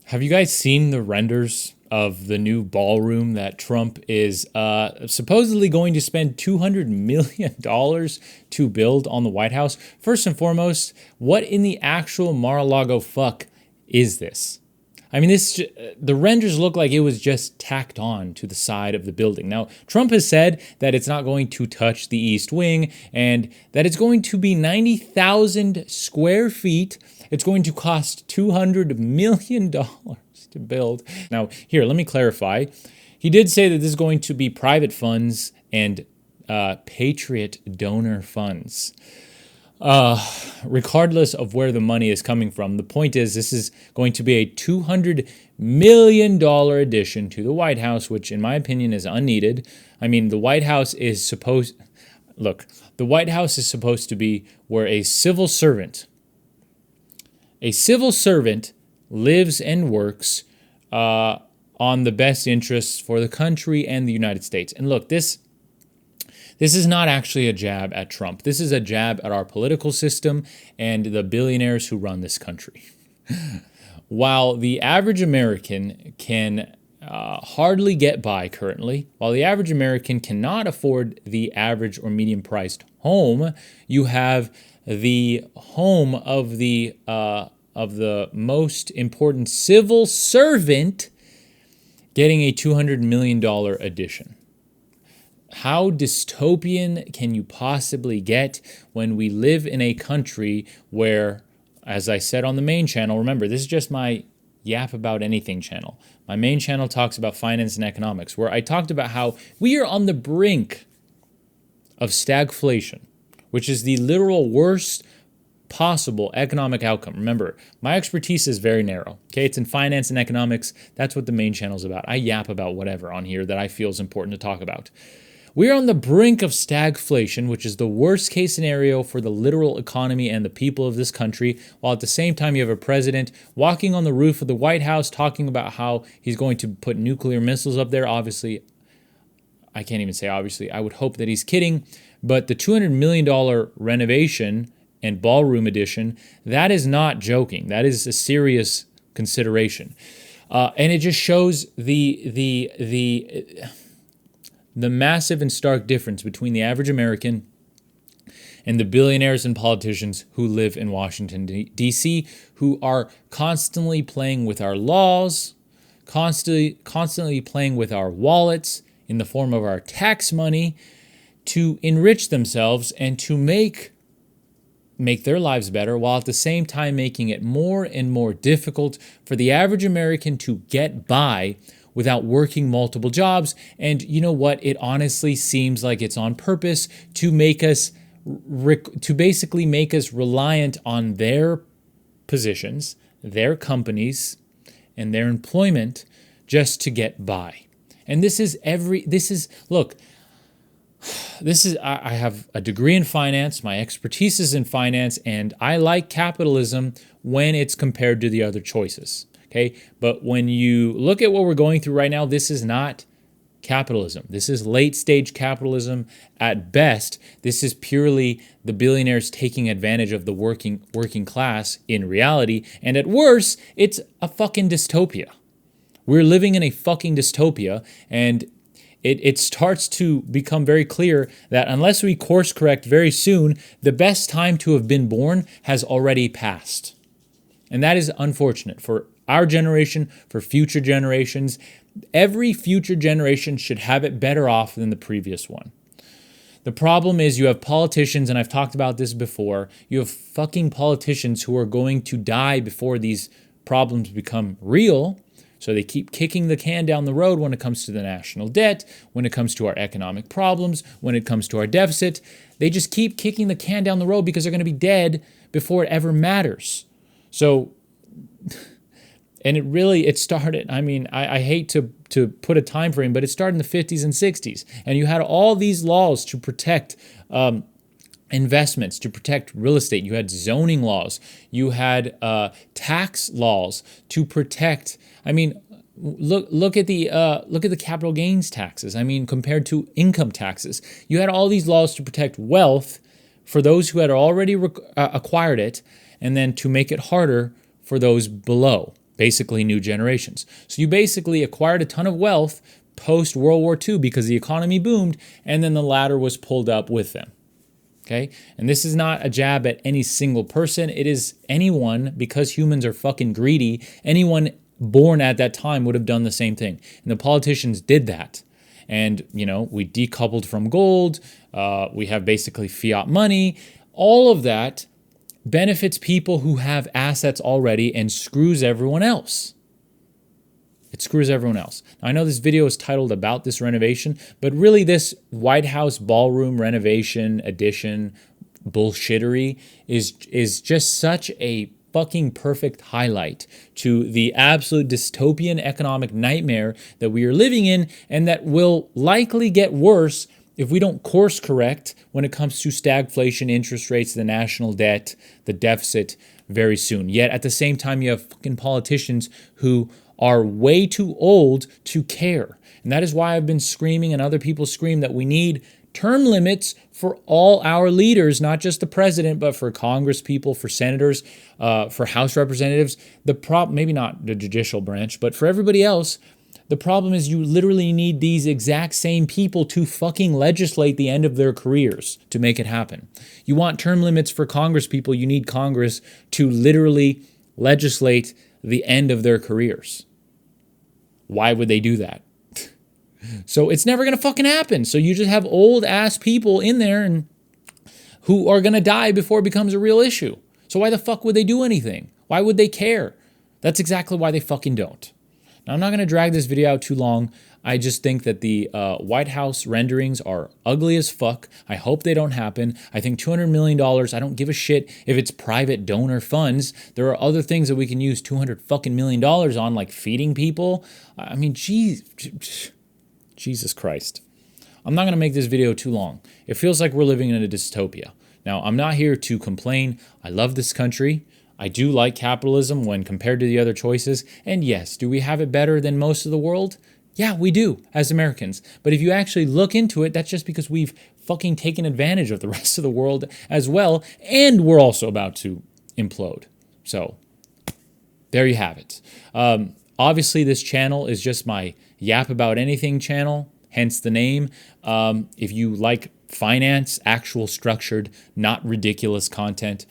Have you guys seen the renders of the new ballroom that Trump is supposedly going to spend $200 million to build on the White House? First and foremost, what in the actual Mar-a-Lago fuck is this? I mean, the renders look like it was just tacked on to the side of the building. Now, Trump has said that it's not going to touch the East Wing and that it's going to be 90,000 square feet. It's going to cost $200 million to build. Now, here, let me clarify. He did say that this is going to be private funds and Patriot donor funds. Regardless of where the money is coming from, the point is this is going to be a $200 million addition to the White House, which in my opinion is unneeded. I mean, the White House is supposed to be where a civil servant lives and works on the best interests for the country and the United States. And look, this is not actually a jab at Trump. This is a jab at our political system and the billionaires who run this country. While the average American can hardly get by currently, while the average American cannot afford the average or medium-priced home, you have the home of the most important civil servant getting a $200 million addition. How dystopian can you possibly get when we live in a country where, as I said on the main channel, remember, this is just my Yap About Anything channel. My main channel talks about finance and economics, where I talked about how we are on the brink of stagflation, which is the literal worst possible economic outcome. Remember, my expertise is very narrow. Okay, it's in finance and economics. That's what the main channel is about. I yap about whatever on here that I feel is important to talk about. We're on the brink of stagflation, which is the worst case scenario for the literal economy and the people of this country, while at the same time you have a president walking on the roof of the White House talking about how he's going to put nuclear missiles up there. Obviously, I can't even say obviously. I would hope that he's kidding. But the $200 million renovation and ballroom edition, that is not joking. That is a serious consideration. And it just shows the massive and stark difference between the average American and the billionaires and politicians who live in Washington, D.C., who are constantly playing with our laws, constantly playing with our wallets in the form of our tax money to enrich themselves and to make their lives better, while at the same time making it more and more difficult for the average American to get by without working multiple jobs. And you know what? It honestly seems like it's on purpose to make us, to basically make us reliant on their positions, their companies, and their employment just to get by. And I have a degree in finance, my expertise is in finance, and I like capitalism when it's compared to the other choices. Okay, but when you look at what we're going through right now, this is not capitalism. This is late stage capitalism at best. This is purely the billionaires taking advantage of the working class in reality. And at worst, it's a fucking dystopia. We're living in a fucking dystopia, and it starts to become very clear that unless we course correct very soon, the best time to have been born has already passed. And that is unfortunate for our generation, for future generations. Every future generation should have it better off than the previous one. The problem is you have politicians, and I've talked about this before, you have fucking politicians who are going to die before these problems become real. So they keep kicking the can down the road when it comes to the national debt, when it comes to our economic problems, when it comes to our deficit. They just keep kicking the can down the road because they're going to be dead before it ever matters. So, and it started, I mean, I hate to put a time frame, but it started in the 50s and 60s. And you had all these laws to protect investments, to protect real estate. You had zoning laws. You had tax laws to protect. I mean, look at the capital gains taxes. I mean, compared to income taxes, you had all these laws to protect wealth for those who had already acquired it, and then to make it harder for those below. basically new generations. So you basically acquired a ton of wealth post World War II because the economy boomed, and then the ladder was pulled up with them. Okay? And this is not a jab at any single person. It is anyone, because humans are fucking greedy, anyone born at that time would have done the same thing. And the politicians did that. And, we decoupled from gold. We have basically fiat money. All of that benefits people who have assets already and screws everyone else. It screws everyone else. Now, I know this video is titled about this renovation, but really this White House ballroom renovation edition bullshittery is just such a fucking perfect highlight to the absolute dystopian economic nightmare that we are living in, and that will likely get worse if we don't course correct when it comes to stagflation, interest rates, the national debt, the deficit very soon. Yet at the same time, you have fucking politicians who are way too old to care. And that is why I've been screaming, and other people scream, that we need term limits for all our leaders, not just the president, but for Congress people, for senators, for House representatives. Maybe not the judicial branch, but for everybody else, the problem is you literally need these exact same people to fucking legislate the end of their careers to make it happen. You want term limits for Congress people, you need Congress to literally legislate the end of their careers. Why would they do that? So it's never going to fucking happen. So you just have old ass people in there and who are going to die before it becomes a real issue. So why the fuck would they do anything? Why would they care? That's exactly why they fucking don't. Now, I'm not going to drag this video out too long. I just think that the White House renderings are ugly as fuck. I hope they don't happen. I think $200 million, I don't give a shit if it's private donor funds. There are other things that we can use $200 fucking million on, like feeding people. I mean, Jesus Christ. I'm not going to make this video too long. It feels like we're living in a dystopia. Now, I'm not here to complain. I love this country. I do like capitalism when compared to the other choices. And yes, do we have it better than most of the world? Yeah, we do as Americans. But if you actually look into it, that's just because we've fucking taken advantage of the rest of the world as well. And we're also about to implode. So there you have it. Obviously, this channel is just my yap about anything channel, hence the name. If you like finance, actual structured, not ridiculous content,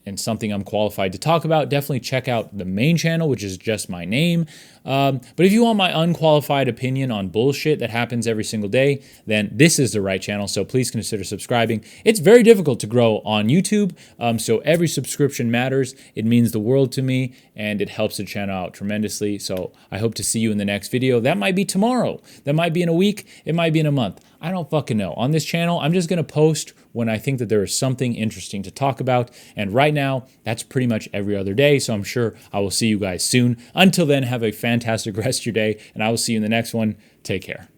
and something I'm qualified to talk about, definitely check out the main channel, which is just my name. But if you want my unqualified opinion on bullshit that happens every single day, then this is the right channel, so please consider subscribing. It's very difficult to grow on YouTube, so every subscription matters. It means the world to me, and it helps the channel out tremendously. So I hope to see you in the next video. That might be tomorrow. That might be in a week. It might be in a month. I don't fucking know. On this channel, I'm just going to post when I think that there is something interesting to talk about. And right now, that's pretty much every other day. So I'm sure I will see you guys soon. Until then, have a fantastic rest of your day, and I will see you in the next one. Take care.